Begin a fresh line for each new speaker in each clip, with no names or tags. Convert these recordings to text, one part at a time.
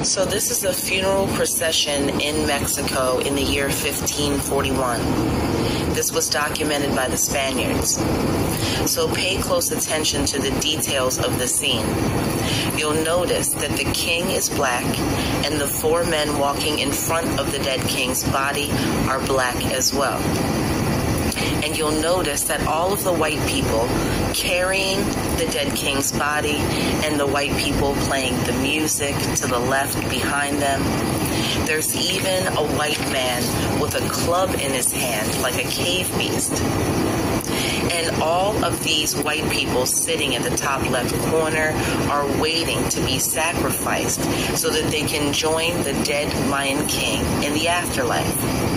So this is a funeral procession in Mexico in the year 1541. This was documented by the Spaniards. So pay close attention to the details of the scene. You'll notice that the king is black and the four men walking in front of the dead king's body are black as well. And you'll notice that all of the white people carrying the dead king's body and the white people playing the music to the left behind them. There's even a white man with a club in his hand like a cave beast. And all of these white people sitting in the top left corner are waiting to be sacrificed so that they can join the dead Mayan king in the afterlife.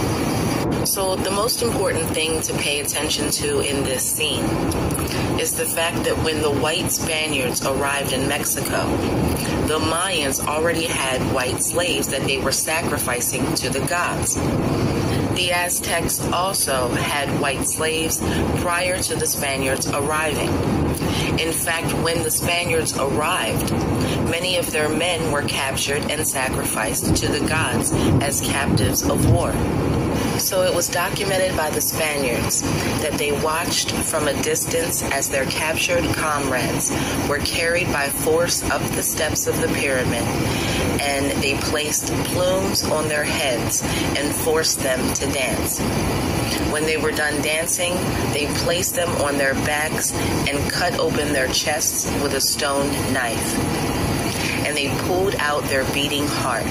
So the most important thing to pay attention to in this scene is the fact that when the white Spaniards arrived in Mexico, the Mayans already had white slaves that they were sacrificing to the gods. The Aztecs also had white slaves prior to the Spaniards arriving. In fact, when the Spaniards arrived, many of their men were captured and sacrificed to the gods as captives of war. So it was documented by the Spaniards that they watched from a distance as their captured comrades were carried by force up the steps of the pyramid, and they placed plumes on their heads and forced them to dance. When they were done dancing, they placed them on their backs and cut open their chests with a stone knife. And they pulled out their beating heart.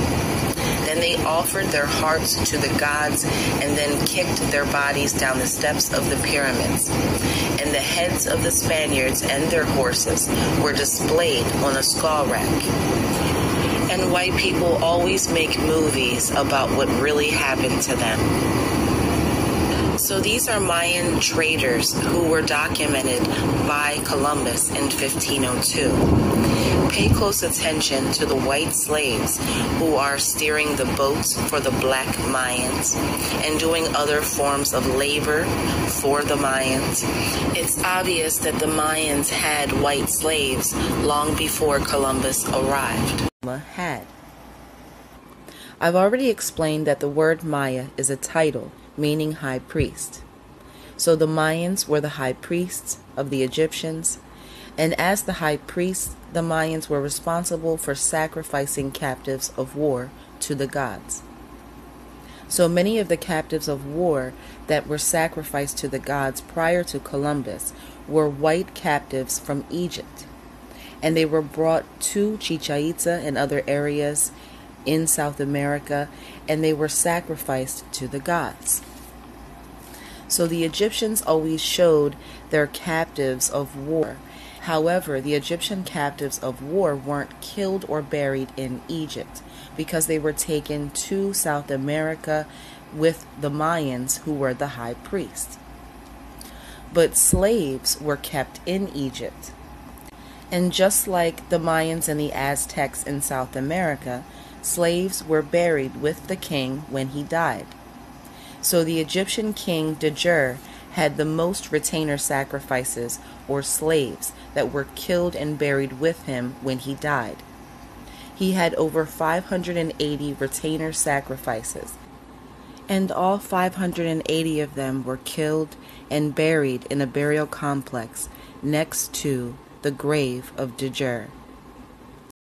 Then they offered their hearts to the gods and then kicked their bodies down the steps of the pyramids. And the heads of the Spaniards and their horses were displayed on a skull rack. And white people always make movies about what really happened to them. So these are Mayan traders who were documented by Columbus in 1502. Pay close attention to the white slaves who are steering the boats for the black Mayans and doing other forms of labor for the Mayans. It's obvious that the Mayans had white slaves long before Columbus arrived. I've already explained that the word Maya is a title meaning high priest. So the Mayans were the high priests of the Egyptians, and as the high priests, the Mayans were responsible for sacrificing captives of war to the gods. So many of the captives of war that were sacrificed to the gods prior to Columbus were white captives from Egypt, and they were brought to Chichen Itza and other areas in South America, and they were sacrificed to the gods. So the Egyptians always showed their captives of war. However, the Egyptian captives of war weren't killed or buried in Egypt because they were taken to South America with the Mayans, who were the high priests. But slaves were kept in Egypt. And just like the Mayans and the Aztecs in South America, slaves were buried with the king when he died. So the Egyptian king Djur had the most retainer sacrifices, or slaves, that were killed and buried with him when he died. He had over 580 retainer sacrifices, and all 580 of them were killed and buried in a burial complex next to the grave of Djur.